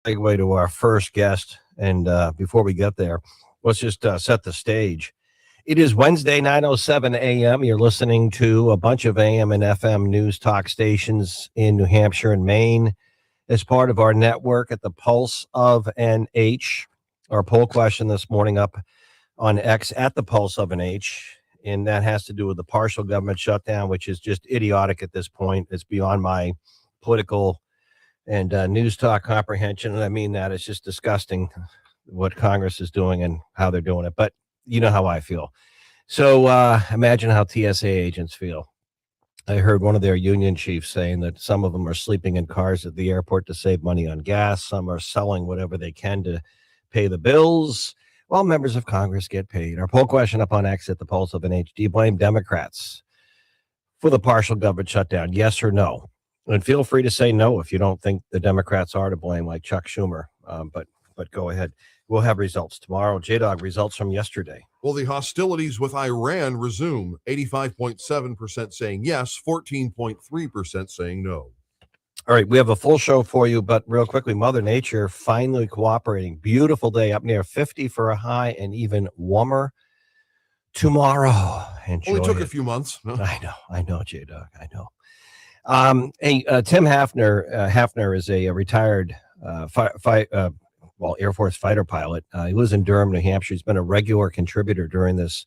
segue to our first guest. And before we get there, let's just set the stage. It is Wednesday, 9:07 a.m. You're listening to a bunch of AM and FM news talk stations in New Hampshire and Maine as part of our network at the Pulse of NH. Our poll question this morning up on X at the Pulse of NH, and that has to do with the partial government shutdown, which is just idiotic at this point. It's beyond my political and news talk comprehension, and I mean that. It's just disgusting what Congress is doing and how they're doing it. But you know how I feel. So imagine how TSA agents feel. I heard one of their union chiefs saying that some of them are sleeping in cars at the airport to save money on gas. Some are selling whatever they can to pay the bills while members of Congress get paid. Our poll question up on X at the Pulse of NH. Do you blame Democrats for the partial government shutdown? Yes or no? And feel free to say no if you don't think the Democrats are to blame, like Chuck Schumer. But go ahead. We'll have results tomorrow. J-Dog, results from yesterday. Well, the hostilities with Iran resume. 85.7% saying yes, 14.3% saying no. All right, we have a full show for you, but real quickly, Mother Nature finally cooperating. Beautiful day up near 50 for a high and even warmer tomorrow. Enjoy Only took it. a few months. No? I know, J-Dog, I know. Tim Hafner is a retired Air Force fighter pilot. He lives in Durham, New Hampshire. He's been a regular contributor during this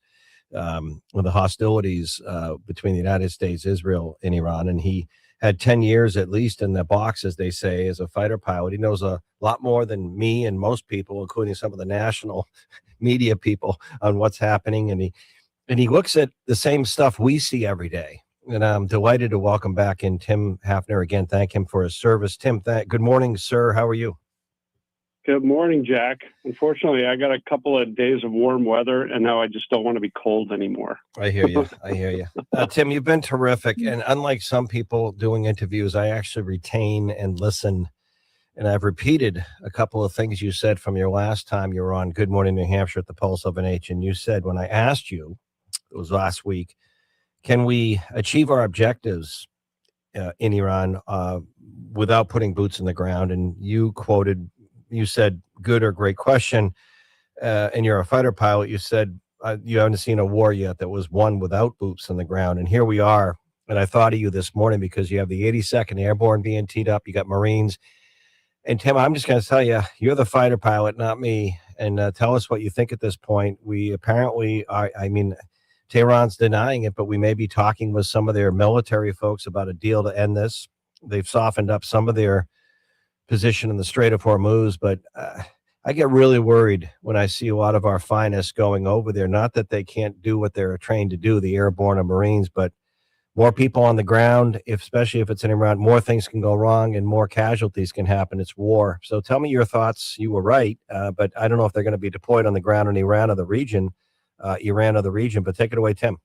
with the hostilities between the United States, Israel, and Iran. And he had 10 years at least in the box, as they say, as a fighter pilot. He knows a lot more than me and most people, including some of the national media people, on what's happening. And he looks at the same stuff we see every day. And I'm delighted to welcome back in Tim Hafner again. Thank him for his service. Tim, good morning, sir. How are you? Good morning, Jack. Unfortunately, I got a couple of days of warm weather, and now I just don't want to be cold anymore. I hear you. Tim, you've been terrific. And unlike some people doing interviews, I actually retain and listen. And I've repeated a couple of things you said from your last time you were on Good Morning New Hampshire at the Pulse of NH. And you said, when I asked you, it was last week, can we achieve our objectives in Iran without putting boots in the ground? And you said, good or great question. And you're a fighter pilot. You said you haven't seen a war yet that was won without boots in the ground. And here we are. And I thought of you this morning because you have the 82nd Airborne being teed up. You got Marines. And Tim, I'm just going to tell you, you're the fighter pilot, not me. And tell us what you think at this point. We apparently are, Tehran's denying it, but we may be talking with some of their military folks about a deal to end this. They've softened up some of their position in the Strait of Hormuz, but I get really worried when I see a lot of our finest going over there. Not that they can't do what they're trained to do, the airborne and Marines, but more people on the ground, especially if it's in Iran, more things can go wrong and more casualties can happen. It's war. So tell me your thoughts. You were right, but I don't know if they're going to be deployed on the ground in Iran or the region, but take it away, Tim.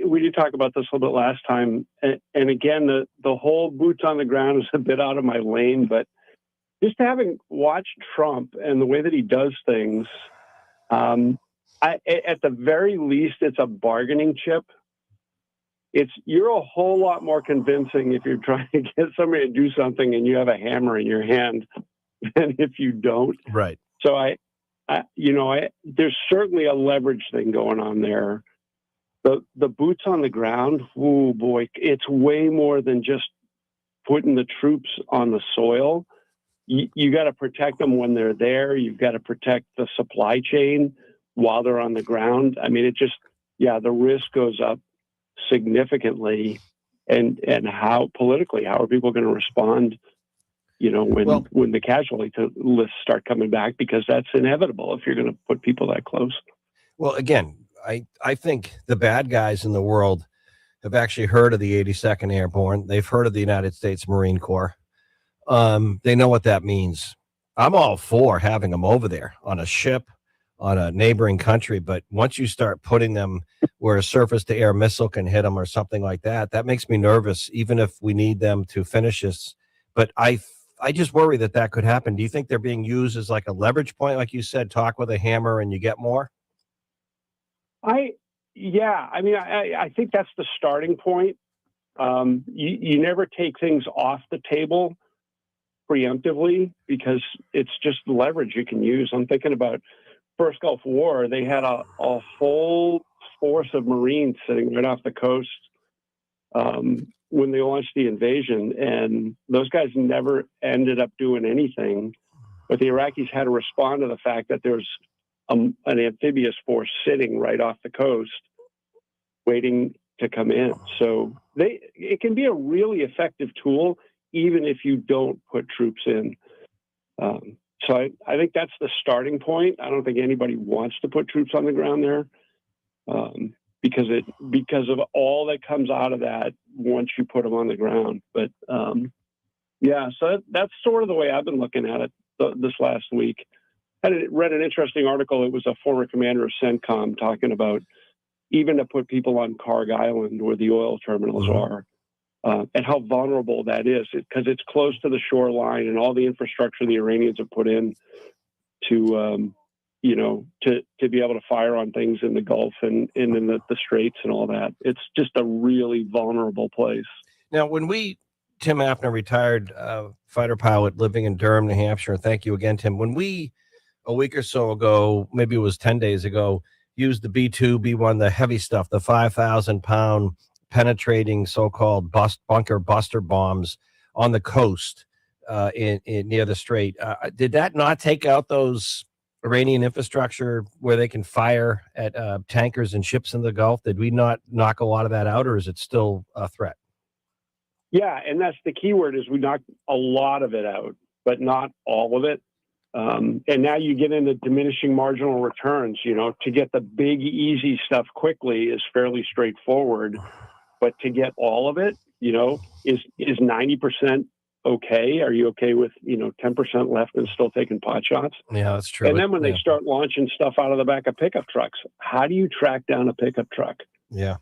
We did talk about this a little bit last time. And again, the whole boots on the ground is a bit out of my lane, but just having watched Trump and the way that he does things, at the very least, it's a bargaining chip. You're a whole lot more convincing if you're trying to get somebody to do something and you have a hammer in your hand than if you don't. Right. So there's certainly a leverage thing going on there. The boots on the ground, oh boy, it's way more than just putting the troops on the soil. You got to protect them when they're there. You've got to protect the supply chain while they're on the ground. I mean, the risk goes up significantly. And how are people going to respond, when the casualty lists start coming back, because that's inevitable if you're going to put people that close. Well, again, I think the bad guys in the world have actually heard of the 82nd Airborne. They've heard of the United States Marine Corps. They know what that means. I'm all for having them over there on a ship, on a neighboring country. But once you start putting them where a surface-to-air missile can hit them or something like that, that makes me nervous, even if we need them to finish this. But I just worry that could happen. Do you think they're being used as like a leverage point? Like you said, talk with a hammer and you get more? I think that's the starting point. You never take things off the table preemptively because it's just leverage you can use. I'm thinking about First Gulf War. They had a whole force of Marines sitting right off the coast when they launched the invasion, and those guys never ended up doing anything. But the Iraqis had to respond to the fact that there's an amphibious force sitting right off the coast waiting to come in. So it can be a really effective tool, even if you don't put troops in. So I think that's the starting point. I don't think anybody wants to put troops on the ground there because of all that comes out of that once you put them on the ground. But yeah, so that's sort of the way I've been looking at it this last week. I read an interesting article. It was a former commander of CENTCOM talking about even to put people on Karg Island where the oil terminals are, and how vulnerable that is because it's close to the shoreline and all the infrastructure the Iranians have put in to be able to fire on things in the Gulf and in the Straits and all that. It's just a really vulnerable place. Now, when Tim Appner, retired fighter pilot living in Durham, New Hampshire. Thank you again, Tim. When we, a week or so ago, maybe it was 10 days ago, used the B-2, B-1, the heavy stuff, the 5,000-pound penetrating so-called bunker buster bombs on the coast in near the Strait. Did that not take out those Iranian infrastructure where they can fire at tankers and ships in the Gulf? Did we not knock a lot of that out, or is it still a threat? Yeah, and that's the key word is we knocked a lot of it out, but not all of it. And now you get into diminishing marginal returns. To get the big, easy stuff quickly is fairly straightforward, but to get all of it, is 90% okay? Are you okay with 10% left and still taking pot shots? Yeah, that's true. And then when they start launching stuff out of the back of pickup trucks, how do you track down a pickup truck? Yeah.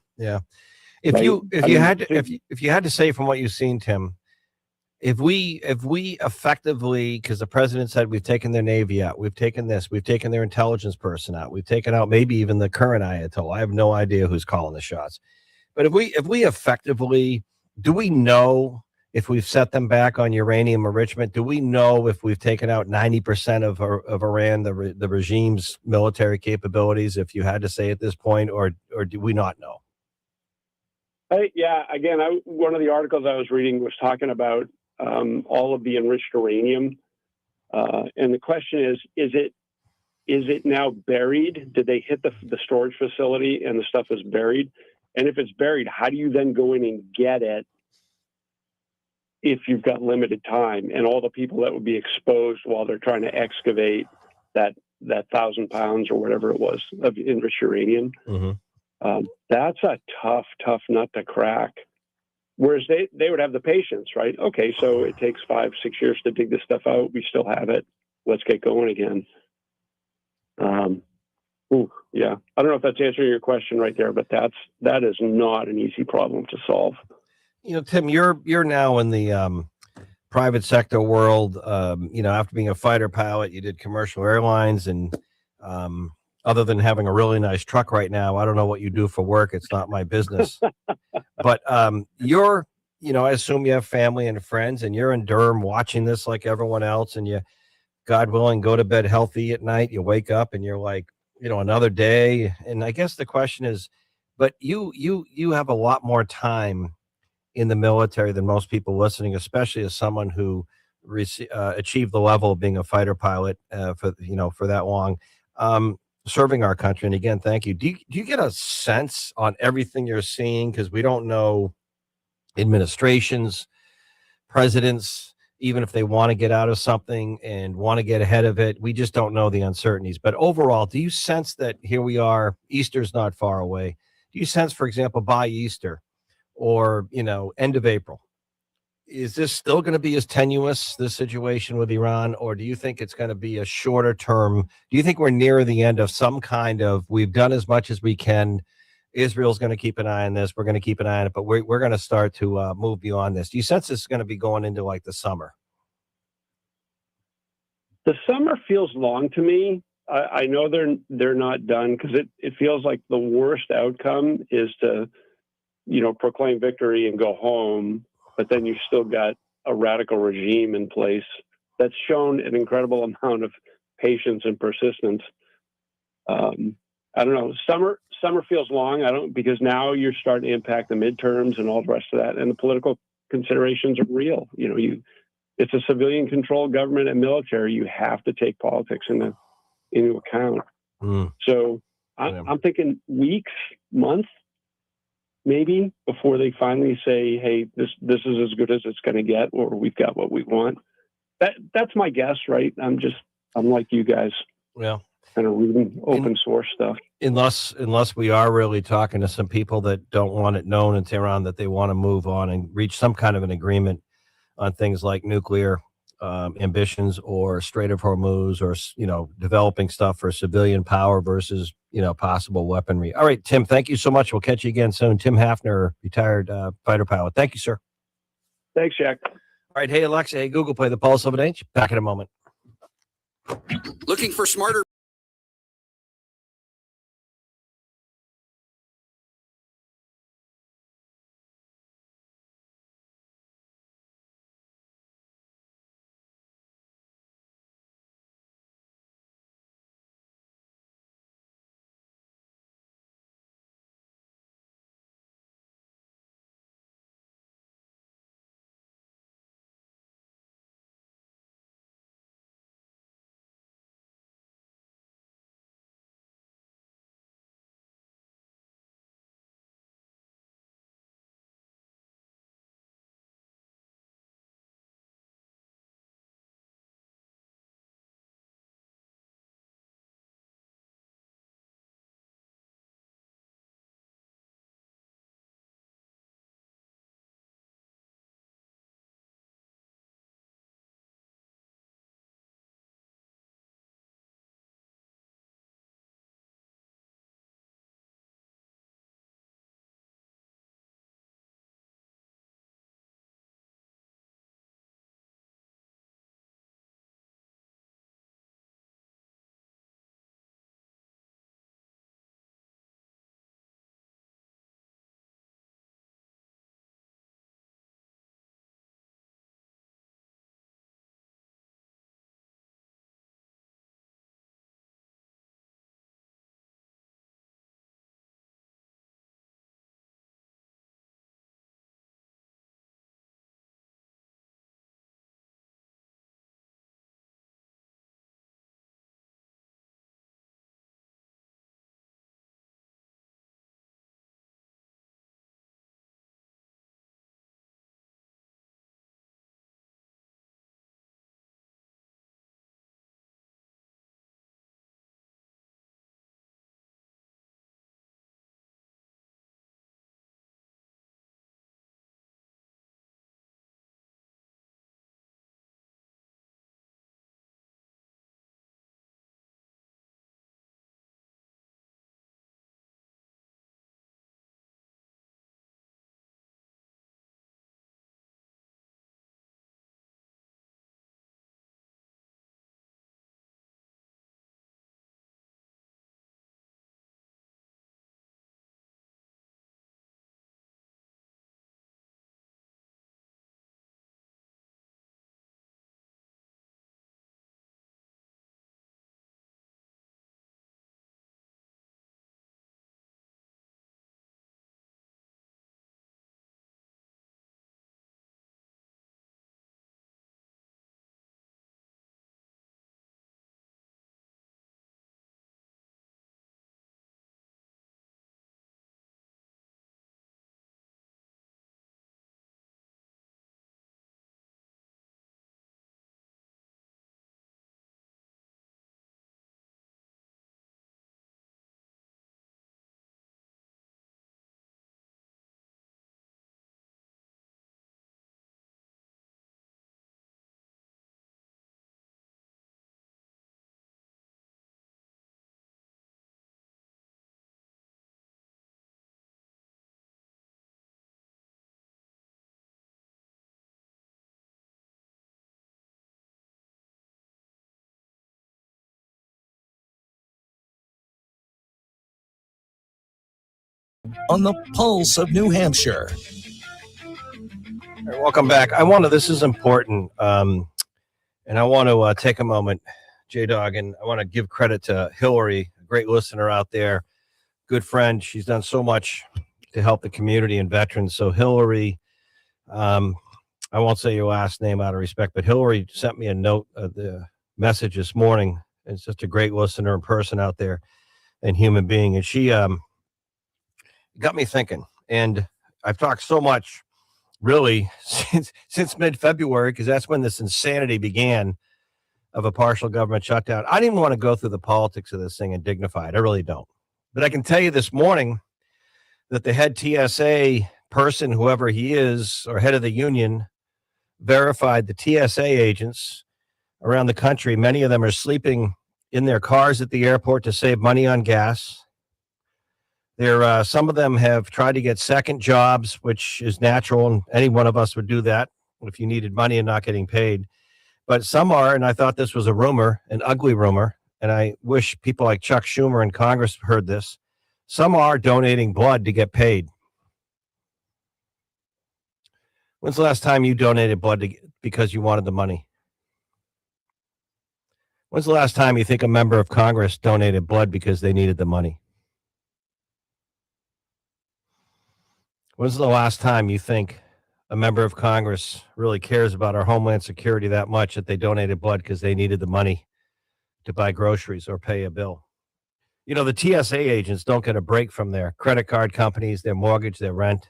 If Right? you had to say from what you've seen, Tim, if we effectively, because the president said we've taken their Navy out, we've taken this, we've taken their intelligence person out, we've taken out maybe even the current Ayatollah. I have no idea who's calling the shots. But if we effectively, do we know if we've set them back on uranium enrichment? Do we know if we've taken out 90% of Iran, the regime's military capabilities, if you had to say at this point, or do we not know? Yeah, again, one of the articles I was reading was talking about all of the enriched uranium. And the question is it now buried? Did they hit the storage facility and the stuff is buried? And if it's buried, how do you then go in and get it if you've got limited time and all the people that would be exposed while they're trying to excavate that 1,000 pounds or whatever it was of enriched uranium? Mm-hmm. That's a tough nut to crack. Whereas they would have the patience, right? Okay, so it takes 5-6 years to dig this stuff out. We still have it. Let's get going again. Yeah, I don't know if that's answering your question right there, but that is not an easy problem to solve. Tim, you're now in the private sector world. After being a fighter pilot, you did commercial airlines, and other than having a really nice truck right now, I don't know what you do for work. It's not my business. But I assume you have family and friends, and you're in Durham watching this like everyone else, and you, God willing, go to bed healthy at night. You wake up and you're like, another day. And I guess the question is, but you have a lot more time in the military than most people listening, especially as someone who achieved the level of being a fighter pilot for that long. Serving our country. And again, thank you. Do you get a sense on everything you're seeing? Because we don't know administrations, presidents, even if they want to get out of something and want to get ahead of it, we just don't know the uncertainties. But overall, do you sense that here we are, Easter's not far away? Do you sense, for example, by Easter or, end of April, is this still going to be as tenuous, this situation with Iran, or do you think it's going to be a shorter term? Do you think we're near the end of some kind of, we've done as much as we can, Israel's going to keep an eye on this, we're going to keep an eye on it, but we're going to start to move beyond this? Do you sense this is going to be going into like the summer? The summer feels long to me. I know they're not done because it feels like the worst outcome is to, proclaim victory and go home. But then you still got a radical regime in place that's shown an incredible amount of patience and persistence. I don't know. Summer feels long. Because now you're starting to impact the midterms and all the rest of that, and the political considerations are real. It's a civilian controlled government and military. You have to take politics into account. So I'm thinking weeks, months, maybe, before they finally say, "Hey, this is as good as it's going to get," or "We've got what we want." That's my guess, right? I'm like you guys. Well, kind of reading open source stuff. Unless we are really talking to some people that don't want it known in Tehran that they want to move on and reach some kind of an agreement on things like nuclear ambitions or Strait of Hormuz, or developing stuff for civilian power versus possible weaponry. All right, Tim, thank you so much. We'll catch you again soon. Tim Hafner, retired fighter pilot. Thank you, sir. Thanks, Jack. All right, hey Alexa, hey Google, play the Pulse of an Age. Back in a moment. Looking for smarter on the Pulse of New Hampshire. right, welcome back. This is important. And I want to take a moment, J-Dog, and I want to give credit to Hillary, a great listener out there, good friend. She's done so much to help the community and veterans. So Hillary, I won't say your last name out of respect, but Hillary sent me a note of the message this morning. It's just a great listener and person out there and human being. And she got me thinking. And I've talked so much really since mid-February, because that's when this insanity began of a partial government shutdown. I didn't want to go through the politics of this thing and dignify it. I really don't. But I can tell you this morning that the head TSA person, whoever he is, or head of the union, verified the TSA agents around the country. Many of them are sleeping in their cars at the airport to save money on gas. Some of them have tried to get second jobs, which is natural, and any one of us would do that if you needed money and not getting paid. But some are, and I thought this was a rumor, an ugly rumor, and I wish people like Chuck Schumer in Congress heard this. Some are donating blood to get paid. When's the last time you donated blood because you wanted the money? When's the last time you think a member of Congress donated blood because they needed the money? When's the last time you think a member of Congress really cares about our homeland security that much that they donated blood because they needed the money to buy groceries or pay a bill? You know, the TSA agents don't get a break from their credit card companies, their mortgage, their rent.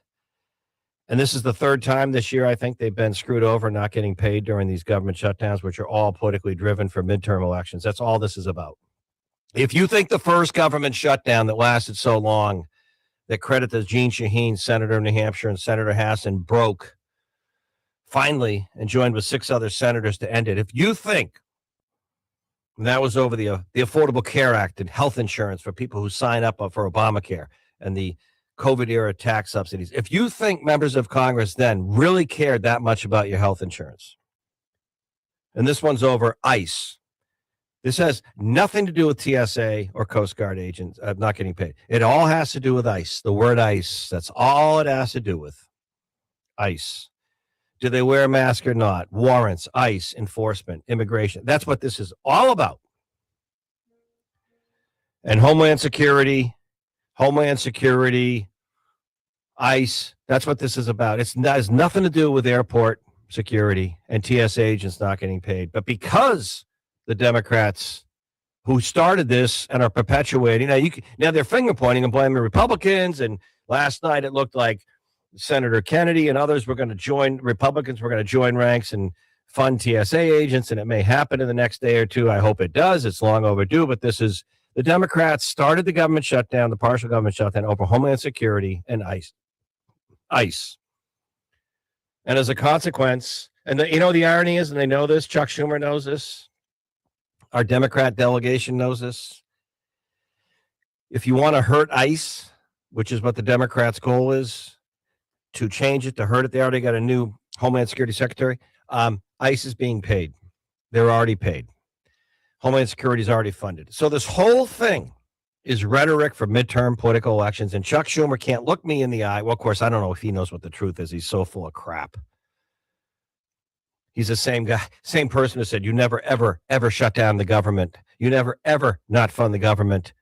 And this is the third time this year, I think, they've been screwed over not getting paid during these government shutdowns, which are all politically driven for midterm elections. That's all this is about. If you think the first government shutdown that lasted so long, that credit to Jeanne Shaheen, Senator of New Hampshire, and Senator Hassan, broke finally and joined with 6 other senators to end it. If you think that was over the Affordable Care Act and health insurance for people who sign up for Obamacare and the COVID-era tax subsidies, if you think members of Congress then really cared that much about your health insurance, and this one's over ICE. This has nothing to do with TSA or Coast Guard agents not getting paid. It all has to do with ICE, the word ICE. That's all it has to do with. ICE. Do they wear a mask or not? Warrants, ICE, enforcement, immigration. That's what this is all about. And Homeland Security, ICE, that's what this is about. It has nothing to do with airport security and TSA agents not getting paid. But because the Democrats who started this and are perpetuating, now they're finger pointing and blaming Republicans. And last night it looked like Senator Kennedy and others were going to join, Republicans were going to join ranks and fund TSA agents. And it may happen in the next day or two. I hope it does. It's long overdue. But this is, the Democrats started the government shutdown, the partial government shutdown over Homeland Security and ICE. And as a consequence, and the irony is, and they know this, Chuck Schumer knows this, our Democrat delegation knows this. If you want to hurt ICE, which is what the Democrats' goal is, to change it, to hurt it, they already got a new Homeland Security Secretary. ICE is being paid. They're already paid. Homeland Security is already funded. So this whole thing is rhetoric for midterm political elections, and Chuck Schumer can't look me in the eye. Well, of course, I don't know if he knows what the truth is. He's so full of crap. He's the same guy, same person who said, you never, ever, ever shut down the government. You never, ever not fund the government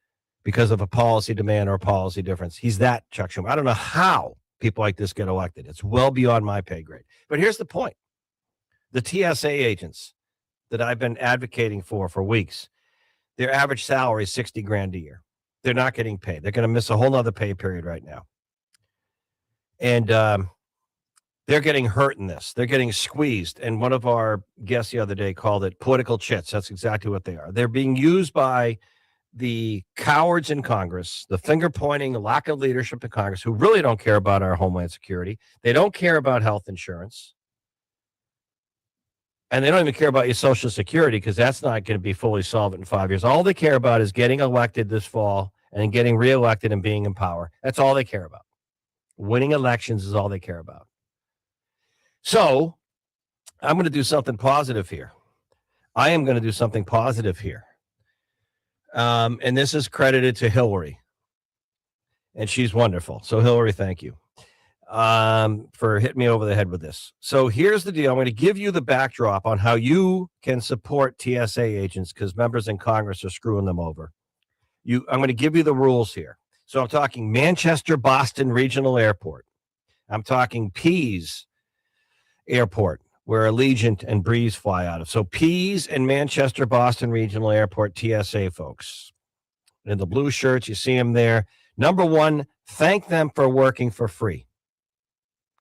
because of a policy demand or a policy difference. He's that Chuck Schumer. I don't know how people like this get elected. It's well beyond my pay grade. But here's the point. The TSA agents that I've been advocating for weeks, their average salary is $60,000 a year. They're not getting paid. They're going to miss a whole nother pay period right now. And they're getting hurt in this. They're getting squeezed. And one of our guests the other day called it political chits. That's exactly what they are. They're being used by the cowards in Congress, the finger pointing, lack of leadership in Congress, who really don't care about our homeland security. They don't care about health insurance. And they don't even care about your Social Security because that's not going to be fully solved in 5 years. All they care about is getting elected this fall and getting reelected and being in power. That's all they care about. Winning elections is all they care about. So I'm going to do something positive here. I am going to do something positive here. And this is credited to Hillary. And she's wonderful. So Hillary, thank you. for hitting me over the head with this. So here's the deal. I'm going to give you the backdrop on how you can support TSA agents because members in Congress are screwing them over. I'm going to give you the rules here. So I'm talking Manchester Boston Regional Airport. I'm talking Pease Airport, where Allegiant and Breeze fly out of. So Pease and Manchester Boston Regional Airport TSA folks. In the blue shirts, you see them there. Number one, thank them for working for free.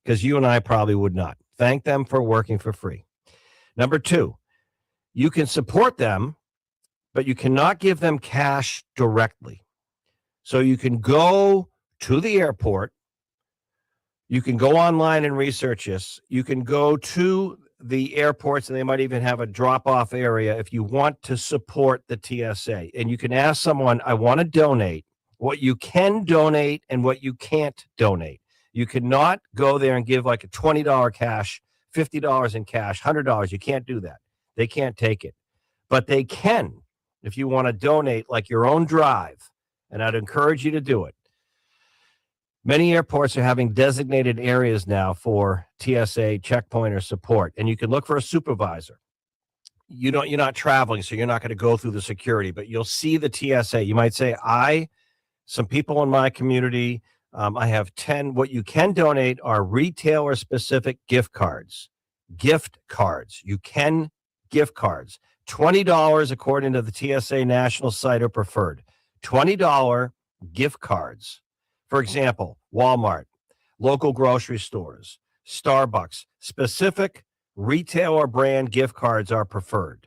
Because you and I probably would not. Thank them for working for free. Number two, you can support them, but you cannot give them cash directly. So you can go to the airport. You can go online and research this. You can go to the airports, and they might even have a drop-off area if you want to support the TSA. And you can ask someone, I want to donate, what you can donate and what you can't donate. You cannot go there and give like a $20 cash, $50 in cash, $100. You can't do that. They can't take it. But they can if you want to donate like your own drive, and I'd encourage you to do it. Many airports are having designated areas now for TSA checkpointer support, and you can look for a supervisor. You're not traveling, so you're not going to go through the security, but you'll see the TSA. You might say, some people in my community, I have 10. What you can donate are retailer-specific gift cards. Gift cards. You can gift cards. $20 according to the TSA national site are preferred. $20 gift cards. For example, Walmart, local grocery stores, Starbucks, specific retailer brand gift cards are preferred.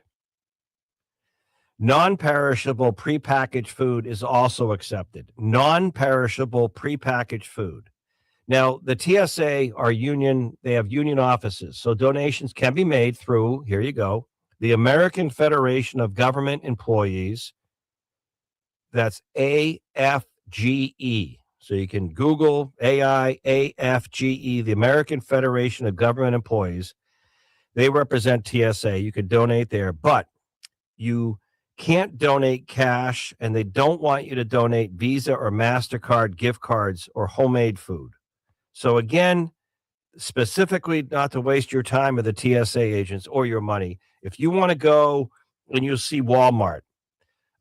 Non-perishable prepackaged food is also accepted. Non-perishable prepackaged food. Now, the TSA are union, they have union offices, so donations can be made through, here you go, the American Federation of Government Employees. That's AFGE. So you can Google AFGE, the American Federation of Government Employees. They represent TSA. You could donate there, but you can't donate cash, and they don't want you to donate Visa or MasterCard gift cards or homemade food. So again, specifically not to waste your time with the TSA agents or your money. If you want to go and you'll see Walmart,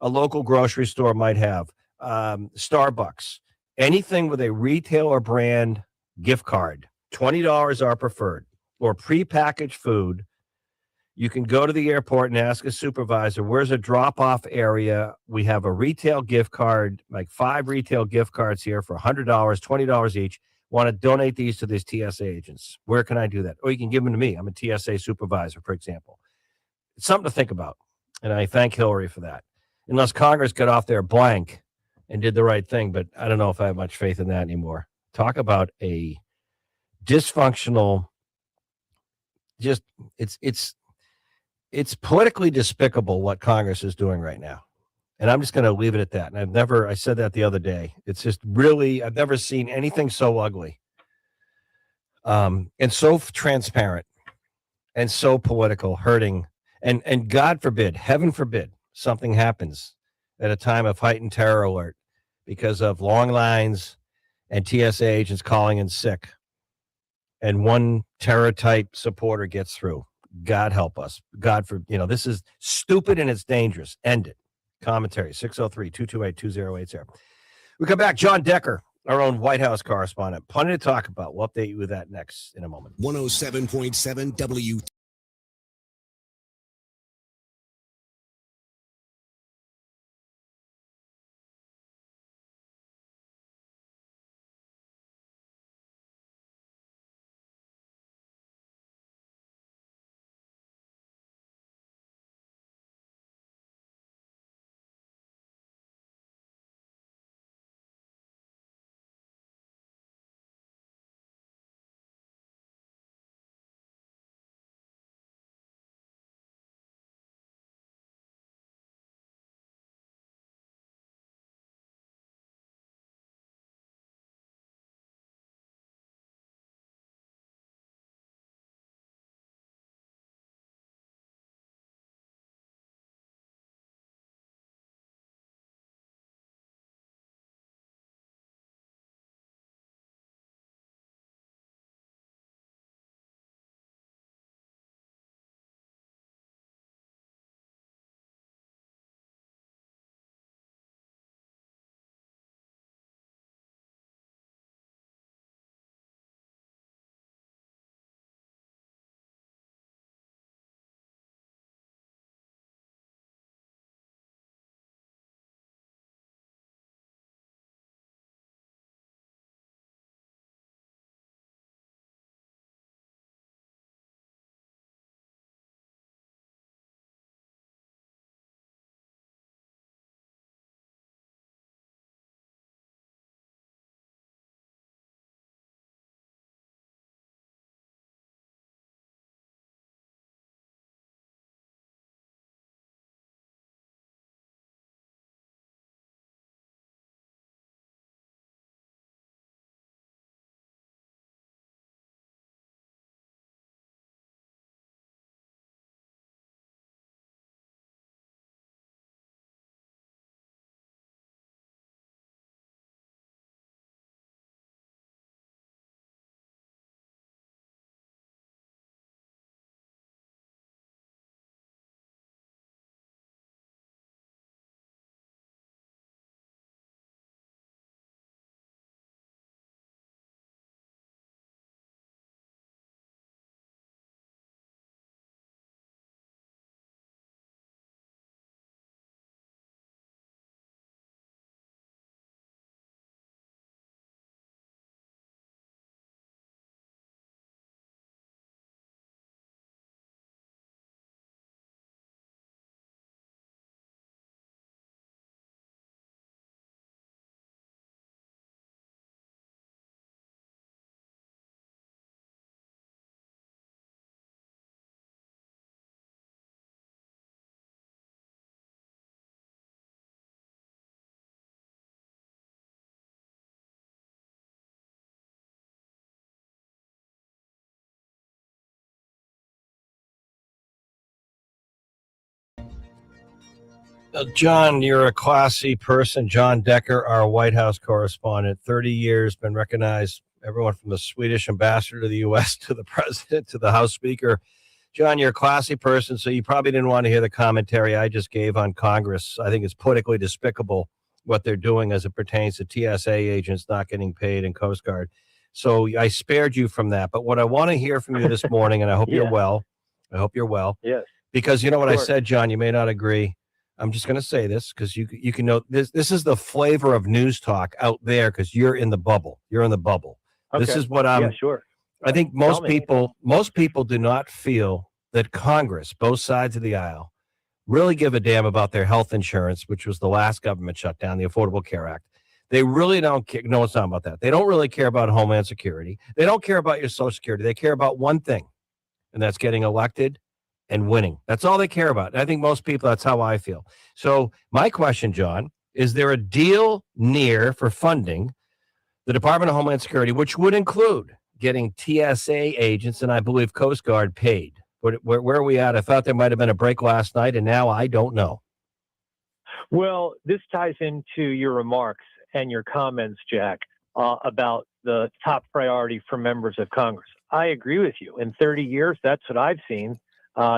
a local grocery store might have, Starbucks, anything with a retailer brand gift card, $20 are preferred, or prepackaged food. You can go to the airport and ask a supervisor, where's a drop-off area? We have a retail gift card, like 5 retail gift cards here for $100, $20 each. Want to donate these to these TSA agents. Where can I do that? Or you can give them to me. I'm a TSA supervisor, for example. It's something to think about, and I thank Hillary for that. Unless Congress got off there blank and did the right thing, but I don't know if I have much faith in that anymore. Talk about a dysfunctional, just it's politically despicable what Congress is doing right now. And I'm just going to leave it at that. And I said that the other day. It's just really, I've never seen anything so ugly, and so transparent and so political, hurting. And God forbid, heaven forbid, something happens at a time of heightened terror alert because of long lines and TSA agents calling in sick. And one terror type supporter gets through. God help us. This is stupid and it's dangerous. End it. Commentary 603-228-2080. We come back. John Decker, our own White House correspondent. Plenty to talk about. We'll update you with that next in a moment. 107.7 W. John, you're a classy person. John Decker, our White House correspondent, 30 years, been recognized, everyone from the Swedish ambassador to the U.S. to the president to the House Speaker. John, you're a classy person, so you probably didn't want to hear the commentary I just gave on Congress. I think it's politically despicable what they're doing as it pertains to TSA agents not getting paid and Coast Guard. So I spared you from that. But what I want to hear from you this morning, and I hope Yeah. you're well. I hope you're well. Yes. Because you know what I Sure. said, John, you may not agree. I'm just going to say this because you can know this is the flavor of news talk out there because you're in the bubble. You're in the bubble. This Okay. is what I'm Yeah, sure. I think Tell most me. people do not feel that Congress, both sides of the aisle, really give a damn about their health insurance, which was the last government shutdown, the Affordable Care Act. They really don't care. No, it's not about that. They don't really care about Homeland Security. They don't care about your Social Security. They care about one thing, and that's getting elected and winning. That's all they care about. And I think most people, that's how I feel. So my question, John, is there a deal near for funding the Department of Homeland Security, which would include getting TSA agents and I believe Coast Guard paid? Where are we at? I thought there might have been a break last night, and now I don't know. Well, this ties into your remarks and your comments, Jack, about the top priority for members of Congress. I agree with you. In 30 years, that's what I've seen,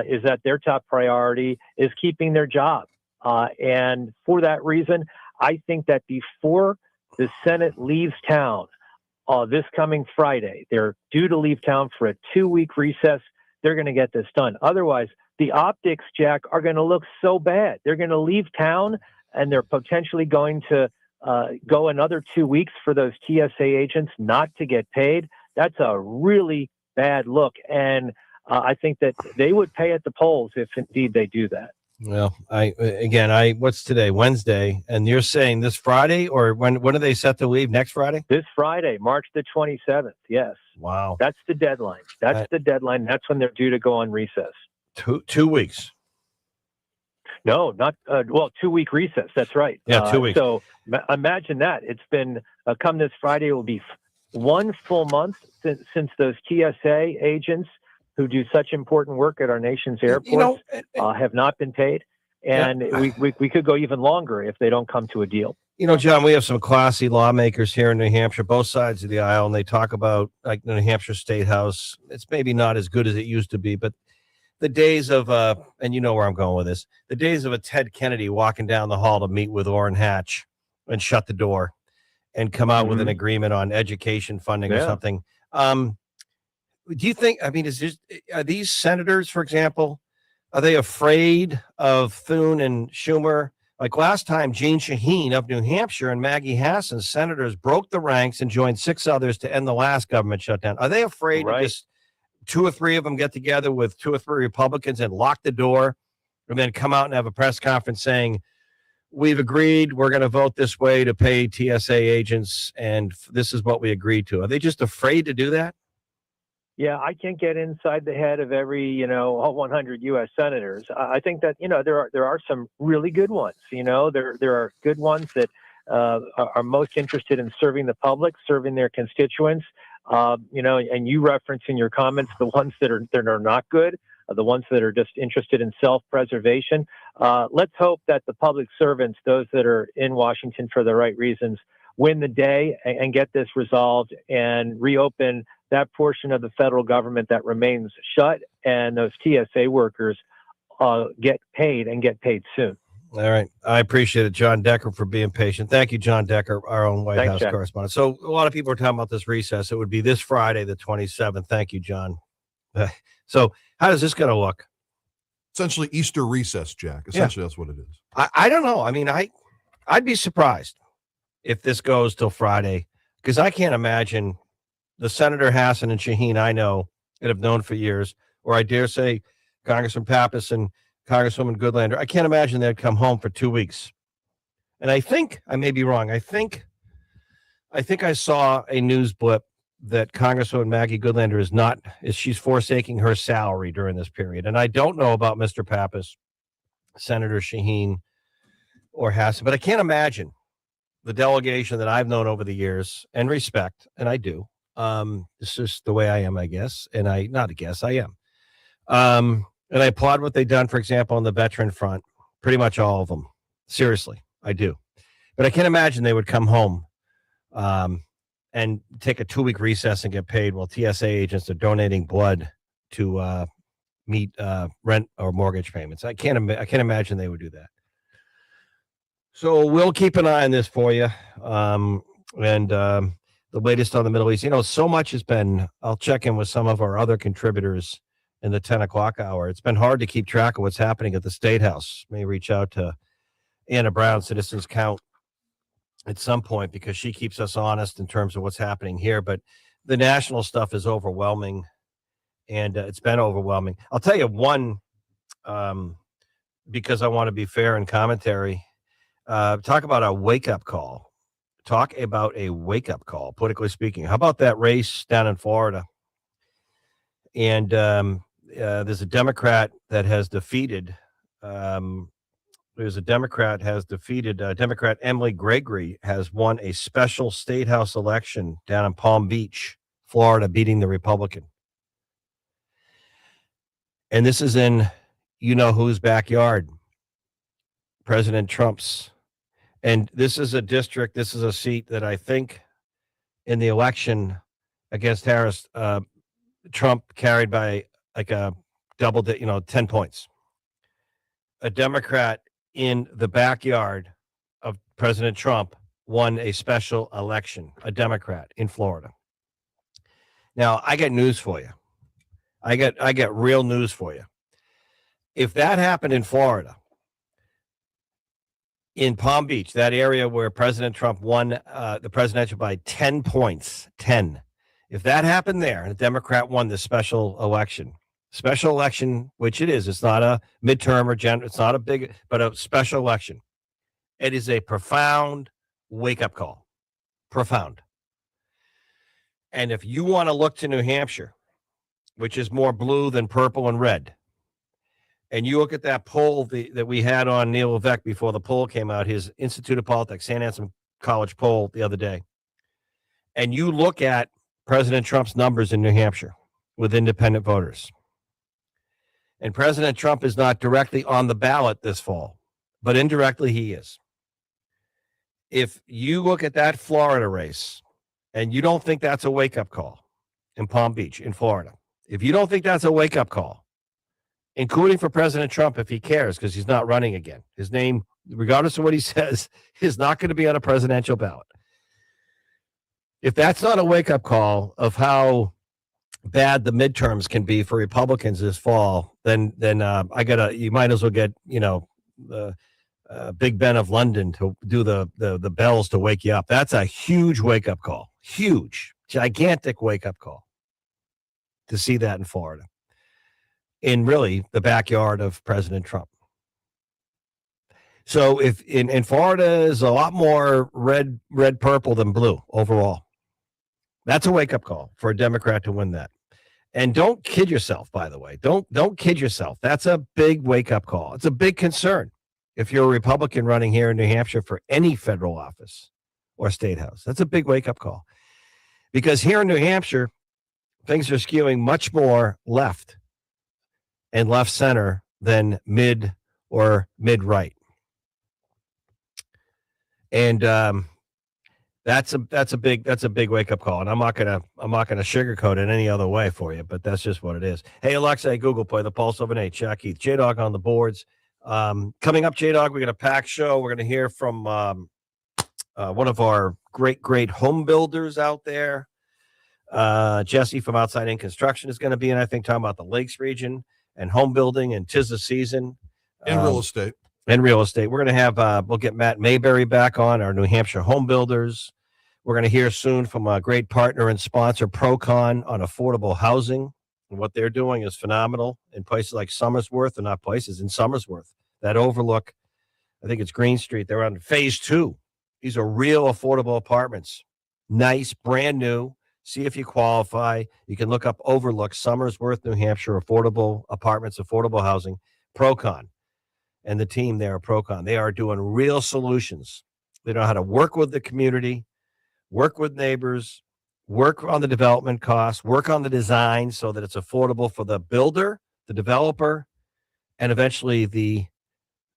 is that their top priority is keeping their job. And for that reason, I think that before the Senate leaves town this coming Friday, they're due to leave town for a 2-week recess. They're going to get this done. Otherwise, the optics, Jack, are going to look so bad. They're going to leave town and they're potentially going to go another 2 weeks for those TSA agents not to get paid. That's a really bad look. And I think that they would pay at the polls if indeed they do that. Well, what's today? Wednesday. And you're saying this Friday, or when are they set to leave? Next Friday? This Friday, March the 27th. Yes. Wow. That's the deadline. That's the deadline. That's when they're due to go on recess. 2 weeks. No, not 2-week recess. That's right. Yeah, 2 weeks. So imagine that. It's been come this Friday. It will be 1 full month since those TSA agents who do such important work at our nation's airports have not been paid, and we could go even longer if they don't come to a deal. You know, John, we have some classy lawmakers here in New Hampshire, both sides of the aisle, and they talk about like the New Hampshire State House. It's maybe not as good as it used to be, but the days of and you know where I'm going with this, the days of a Ted Kennedy walking down the hall to meet with Orrin Hatch and shut the door and come out with an agreement on education funding or something. Do you think, are these senators, for example, are they afraid of Thune and Schumer? Like last time, Jeanne Shaheen of New Hampshire and Maggie Hassan, senators, broke the ranks and joined 6 others to end the last government shutdown. Are they afraid to just 2 or 3 of them get together with 2 or 3 Republicans and lock the door and then come out and have a press conference saying, we've agreed, we're going to vote this way to pay TSA agents, and this is what we agreed to? Are they just afraid to do that? Yeah, I can't get inside the head of every, all 100 U.S. senators. I think that, there are some really good ones. There are good ones that are most interested in serving the public, serving their constituents. And you reference in your comments the ones that are not good, the ones that are just interested in self-preservation. Let's hope that the public servants, those that are in Washington for the right reasons, win the day and get this resolved and reopen that portion of the federal government that remains shut, and those TSA workers get paid and get paid soon. All right. I appreciate it, John Decker, for being patient. Thank you, John Decker, our own White House correspondent. So a lot of people are talking about this recess. It would be this Friday, the 27th. Thank you, John. So how does this going to look? Essentially Easter recess, Jack. Essentially, that's what it is. I don't know. I mean, I'd be surprised if this goes till Friday, because I can't imagine the Senator Hassan and Shaheen I know and have known for years, or I dare say Congressman Pappas and Congresswoman Goodlander, I can't imagine they'd come home for 2 weeks. And I think, I may be wrong, I think I saw a news blip that Congresswoman Maggie Goodlander she's forsaking her salary during this period. And I don't know about Mr. Pappas, Senator Shaheen, or Hassan, but I can't imagine the delegation that I've known over the years and respect, and I do. It's just the way I am, I guess. And I am. And I applaud what they've done, for example, on the veteran front, pretty much all of them. Seriously, I do. But I can't imagine they would come home and take a 2-week recess and get paid while TSA agents are donating blood to meet rent or mortgage payments. I can't imagine they would do that. So we'll keep an eye on this for you. And the latest on the Middle East. So much has been, I'll check in with some of our other contributors in the 10 o'clock hour. It's been hard to keep track of what's happening at the State House. May reach out to Anna Brown, Citizens Count, at some point, because she keeps us honest in terms of what's happening here. But the national stuff is overwhelming, and it's been overwhelming. I'll tell you one, because I want to be fair in commentary. Talk about a wake-up call. Politically speaking. How about that race down in Florida? And there's a Democrat that has defeated Democrat Emily Gregory has won a special state house election down in Palm Beach, Florida, beating the Republican. And this is in whose backyard? President Trump's. And this is a seat that I think in the election against Harris, Trump carried by like a double, 10 points. A Democrat in the backyard of President Trump won a special election, a Democrat in Florida. Now, I got news for you. I got real news for you. If that happened in Florida, in Palm Beach, that area where President Trump won the presidential by 10 points, 10. If that happened there, and a Democrat won the special election, which it is, it's not a midterm or it's not a big, but a special election. It is a profound wake-up call. Profound. And if you want to look to New Hampshire, which is more blue than purple and red, and you look at that poll that we had on Neil Levesque before the poll came out, his Institute of Politics, St. Anselm College poll the other day, and you look at President Trump's numbers in New Hampshire with independent voters, and President Trump is not directly on the ballot this fall, but indirectly he is. If you look at that Florida race and you don't think that's a wake-up call in Palm Beach, in Florida, if you don't think that's a wake-up call, including for President Trump, if he cares, because he's not running again. His name, regardless of what he says, is not going to be on a presidential ballot. If that's not a wake-up call of how bad the midterms can be for Republicans this fall, then you might as well get, the Big Ben of London to do the bells to wake you up. That's a huge wake-up call. Huge, gigantic wake-up call to see that in Florida. In really the backyard of President Trump. So if in Florida is a lot more red, purple than blue overall. That's a wake-up call for a Democrat to win that. And don't kid yourself, by the way. Don't kid yourself. That's a big wake-up call. It's a big concern if you're a Republican running here in New Hampshire for any federal office or state house. That's a big wake-up call. Because here in New Hampshire, things are skewing much more left and left center than mid or mid-right. And that's a big wake-up call. And I'm not gonna sugarcoat it any other way for you, but that's just what it is. Hey, Alexa, Google, play the Pulse of an 8. Jack Heath, J-Dog on the boards. Coming up, J-Dog, we got a packed show. We're gonna hear from one of our great home builders out there. Jesse from Outside In Construction is going to be in, I think, talking about the Lakes region and home building, and 'tis the season. And real estate. We're going to have, we'll get Matt Mayberry back on, our New Hampshire home builders. We're going to hear soon from a great partner and sponsor, Procon, on affordable housing. And what they're doing is phenomenal in places like Somersworth, in Somersworth. That overlook, I think it's Green Street. They're on phase 2. These are real affordable apartments. Nice, brand new. See if you qualify. You can look up Overlook, Somersworth, New Hampshire, affordable apartments, affordable housing, Procon. And the team there, Procon, they are doing real solutions. They know how to work with the community, work with neighbors, work on the development costs, work on the design so that it's affordable for the builder, the developer, and eventually the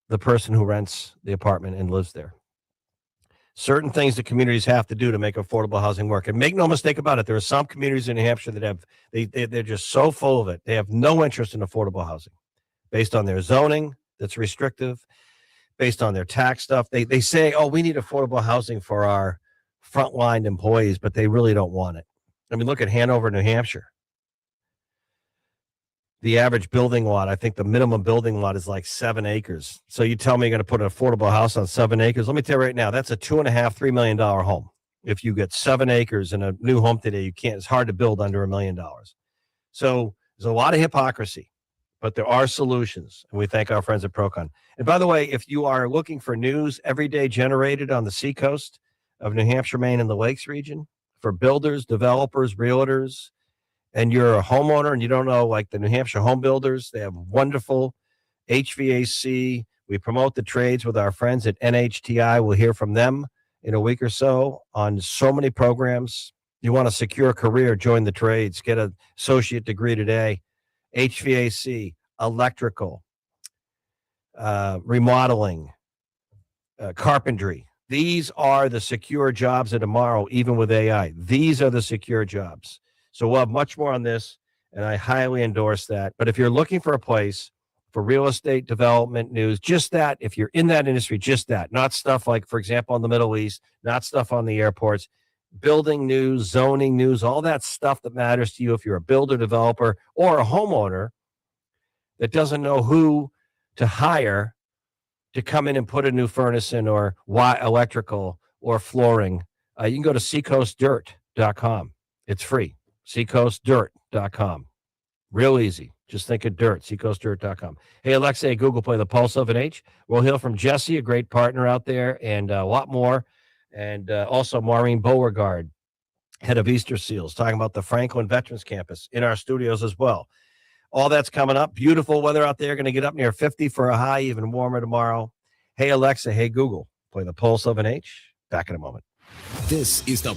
the person who rents the apartment and lives there. Certain things that communities have to do to make affordable housing work. And make no mistake about it, there are some communities in New Hampshire that have they're just so full of it. They have no interest in affordable housing based on their zoning that's restrictive, based on their tax stuff. They say, oh, we need affordable housing for our frontline employees, but they really don't want it. I mean, look at Hanover, New Hampshire. The average building lot, I think the minimum building lot is like 7 acres. So you tell me you're going to put an affordable house on 7 acres. Let me tell you right now, that's a $2.5–3 million home. If you get 7 acres in a new home today, you can't. It's hard to build under $1 million. So there's a lot of hypocrisy, but there are solutions, and we thank our friends at Procon. And by the way, if you are looking for news every day generated on the seacoast of New Hampshire, Maine, and the Lakes region for builders, developers, realtors, and you're a homeowner and you don't know, like the New Hampshire home builders, they have wonderful HVAC. We promote the trades with our friends at NHTI. We'll hear from them in a week or so on so many programs. You want a secure career, join the trades, get an associate degree today. HVAC, electrical, remodeling, carpentry. These are the secure jobs of tomorrow, even with AI. These are the secure jobs. So we'll have much more on this, and I highly endorse that. But if you're looking for a place for real estate development news, just that, if you're in that industry, just that, not stuff like, for example, in the Middle East, not stuff on the airports, building news, zoning news, all that stuff that matters to you if you're a builder, developer, or a homeowner that doesn't know who to hire to come in and put a new furnace in or electrical or flooring. You can go to seacoastdirt.com. It's free. seacoastdirt.com. Real easy. Just think of dirt, seacoastdirt.com. Hey, Alexa, Google, play the Pulse of an H. We'll hear from Jesse, a great partner out there, and a lot more. And also Maureen Beauregard, head of Easter Seals, talking about the Franklin Veterans Campus in our studios as well. All that's coming up. Beautiful weather out there. Going to get up near 50 for a high, even warmer tomorrow. Hey, Alexa, hey, Google, play the Pulse of an H. Back in a moment. This is the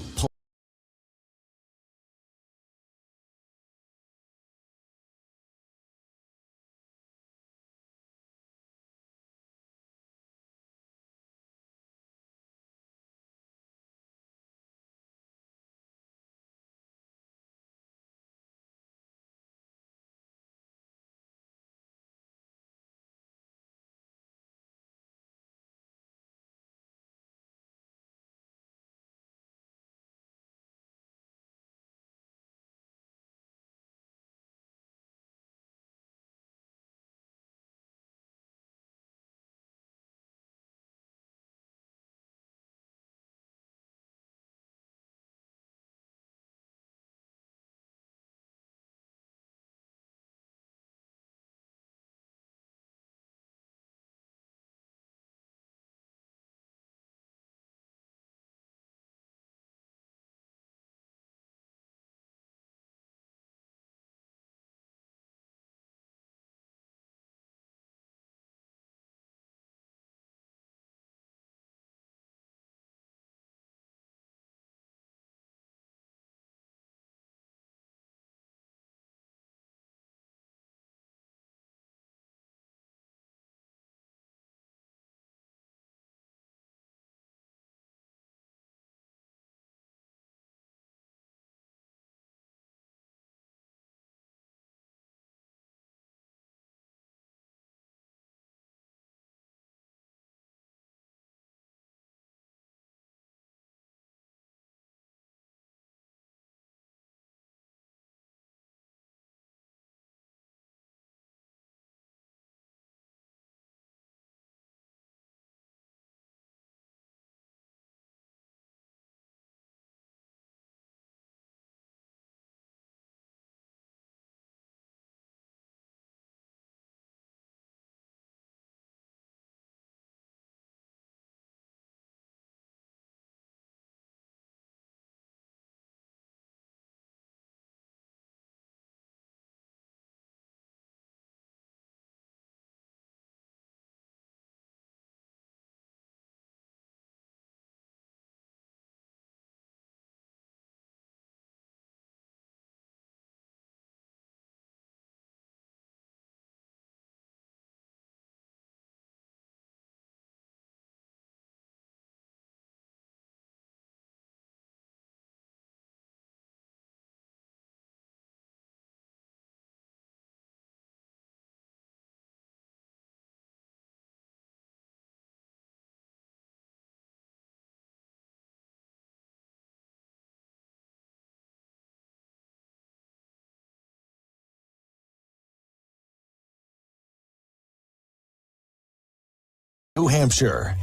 New Hampshire.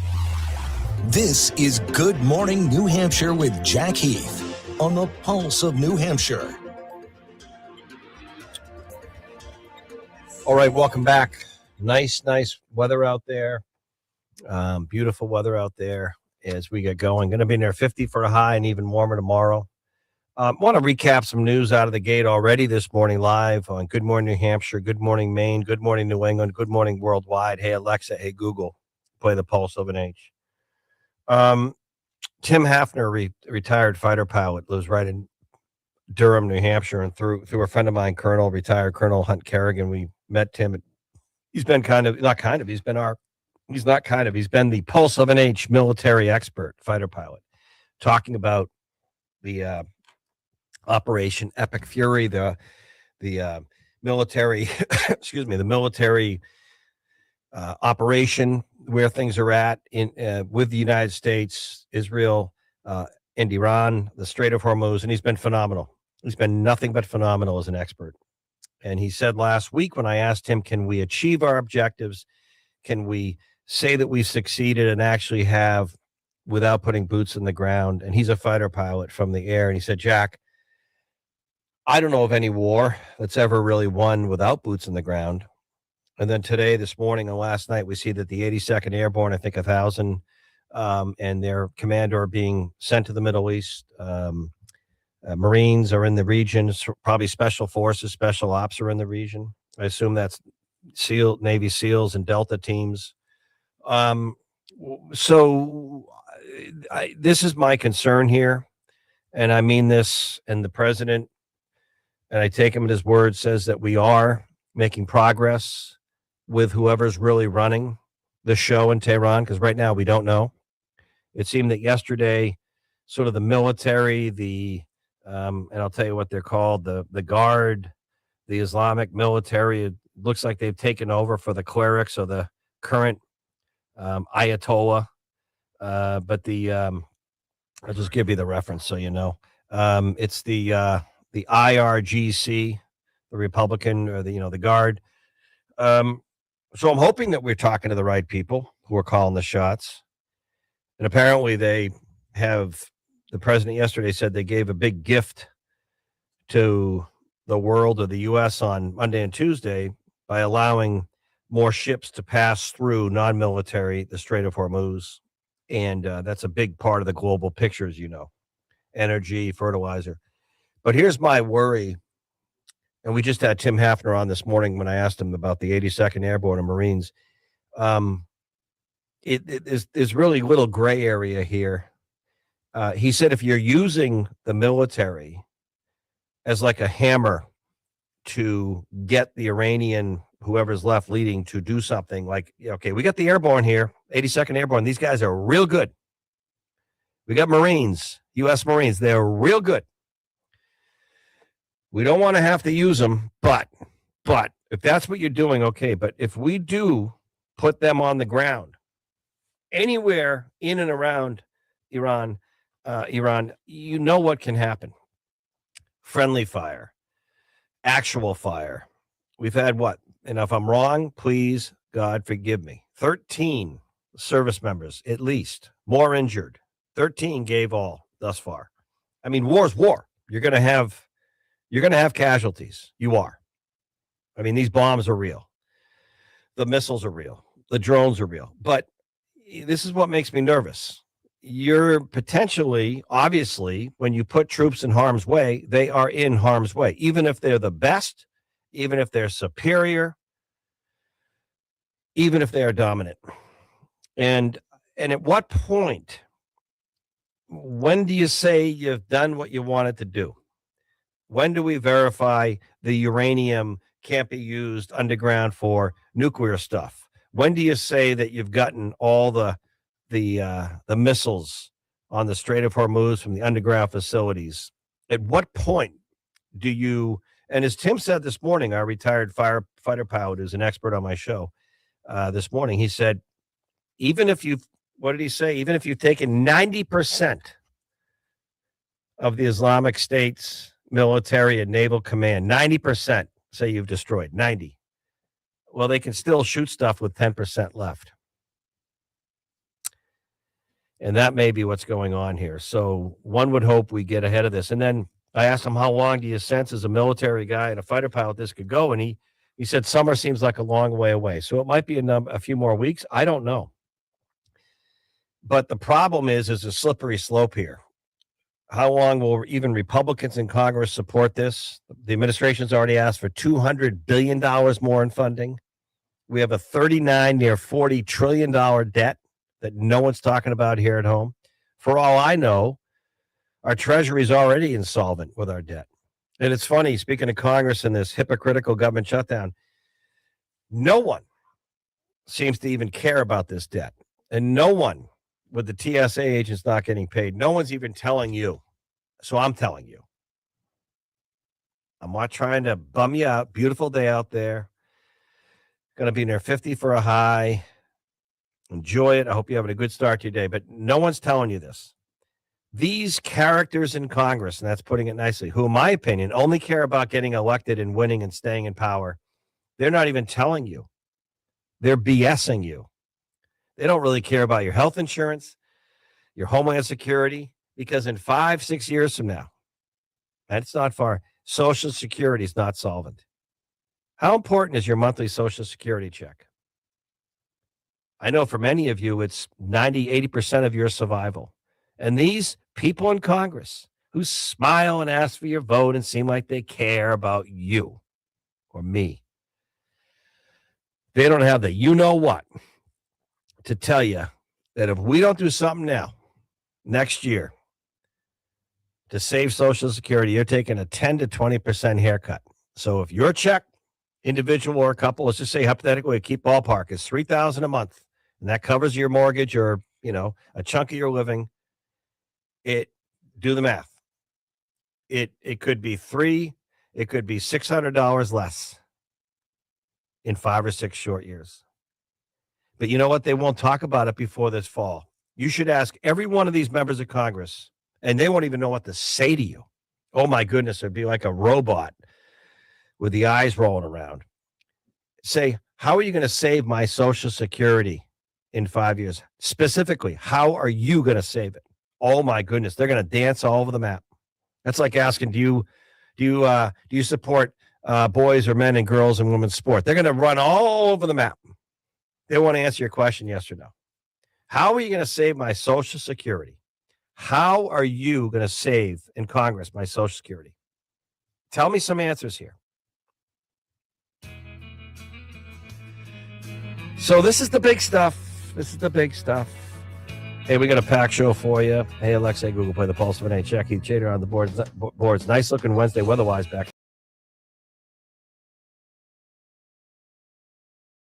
This is Good Morning New Hampshire with Jack Heath on the Pulse of New Hampshire. All right, welcome back. Nice weather out there. Beautiful weather out there as we get going. Going to be near 50 for a high and even warmer tomorrow. Want to recap some news out of the gate already this morning live on Good Morning New Hampshire, Good Morning Maine, Good Morning New England, Good Morning Worldwide. Hey, Alexa, hey, Google, play the Pulse of an H. Tim Hafner, retired fighter pilot, lives right in Durham, New Hampshire, and through a friend of mine, retired Colonel Hunt Kerrigan, we met Tim. He's been he's been the Pulse of an H military expert, fighter pilot, talking about the Operation Epic Fury, the military, the military operation, where things are at with the United States, Israel, and Iran, the Strait of Hormuz, and he's been phenomenal. He's been nothing but phenomenal as an expert. And he said last week when I asked him, can we achieve our objectives? Can we say that we've succeeded and actually have without putting boots in the ground? And he's a fighter pilot from the air. And he said, Jack, I don't know of any war that's ever really won without boots in the ground. And then today, this morning, and last night, we see that the 82nd Airborne, I think 1,000, and their commander are being sent to the Middle East. Marines are in the region, probably Special Forces, Special Ops are in the region. I assume that's Navy SEALs and Delta teams. This is my concern here, and I mean this, and the president, and I take him at his word, says that we are making progress with whoever's really running the show in Tehran, because right now we don't know. It seemed that yesterday, sort of the military, and I'll tell you what they're called, the Guard, the Islamic military, it looks like they've taken over for the clerics or the current Ayatollah. But I'll just give you the reference so you know. It's the IRGC, the Republican, or the Guard. So I'm hoping that we're talking to the right people who are calling the shots. And apparently the president yesterday said they gave a big gift to the world or the U.S. on Monday and Tuesday by allowing more ships to pass through non-military, the Strait of Hormuz. And that's a big part of the global picture, as you know, energy, fertilizer. But here's my worry. And we just had Tim Hafner on this morning when I asked him about the 82nd Airborne and Marines. There's really little gray area here. He said if you're using the military as like a hammer to get the Iranian, whoever's left leading, to do something like, okay, we got the Airborne here, 82nd Airborne. These guys are real good. We got Marines, U.S. Marines. They're real good. We don't want to have to use them, but if that's what you're doing, okay. But if we do put them on the ground anywhere in and around Iran, you know what can happen. Friendly fire, actual fire. We've had what? And if I'm wrong, please, God, forgive me. 13 service members, at least, more injured. 13 gave all thus far. I mean, war's war. You're going to have casualties. You are. I mean, these bombs are real. The missiles are real. The drones are real. But this is what makes me nervous. You're potentially, obviously, when you put troops in harm's way, they are in harm's way, even if they're the best, even if they're superior, even if they are dominant. And at what point, when do you say you've done what you wanted to do? When do we verify the uranium can't be used underground for nuclear stuff? When do you say that you've gotten all the missiles on the Strait of Hormuz from the underground facilities? At what point do you, and as Tim said this morning, our retired fighter pilot who's an expert on my show this morning, he said, even if you've, what did he say? Even if you've taken 90% of the Islamic State's military and naval command, 90% say you've destroyed, 90. Well, they can still shoot stuff with 10% left. And that may be what's going on here. So one would hope we get ahead of this. And then I asked him, how long do you sense as a military guy and a fighter pilot this could go? And he said summer seems like a long way away. So it might be a few more weeks. I don't know. But the problem is a slippery slope here. How long will even Republicans in Congress support this? The administration's already asked for $200 billion more in funding. We have a $39, near $40 trillion debt that no one's talking about here at home. For all I know, our Treasury is already insolvent with our debt. And it's funny, speaking of Congress and this hypocritical government shutdown, no one seems to even care about this debt. And no one, with the TSA agents not getting paid, no one's even telling you. So I'm telling you. I'm not trying to bum you out. Beautiful day out there. Going to be near 50 for a high. Enjoy it. I hope you're having a good start to your day. But no one's telling you this. These characters in Congress, and that's putting it nicely, who, in my opinion, only care about getting elected and winning and staying in power, they're not even telling you. They're BSing you. They don't really care about your health insurance, your Homeland Security, because in 5-6 years from now, and it's not far, Social Security is not solvent. How important is your monthly Social Security check? I know for many of you, it's 90-80% of your survival. And these people in Congress who smile and ask for your vote and seem like they care about you or me, they don't have the you-know-what to tell you that if we don't do something now, next year, to save Social Security, you're taking a 10 to 20% haircut. So if your check, individual or a couple, let's just say hypothetically, keep ballpark, is $3,000 a month, and that covers your mortgage or, a chunk of your living, do the math. It could be it could be $600 less in 5 or 6 short years. But you know what? They won't talk about it before this fall. You should ask every one of these members of Congress, and they won't even know what to say to you. Oh my goodness, it'd be like a robot with the eyes rolling around. Say, how are you going to save my Social Security in 5 years? Specifically, how are you going to save it? Oh my goodness, they're going to dance all over the map. That's like asking, do you support boys or men and girls and women's sport? They're going to run all over the map. They want to answer your question yes or no. How are you going to save my Social Security? How are you going to save in Congress my Social Security? Tell me some answers here. So this is the big stuff. Hey, we got a packed show for you. Hey, Alexa, Google, play the Pulse of an 8. Jackie Chater on the boards. Nice looking Wednesday weather-wise back.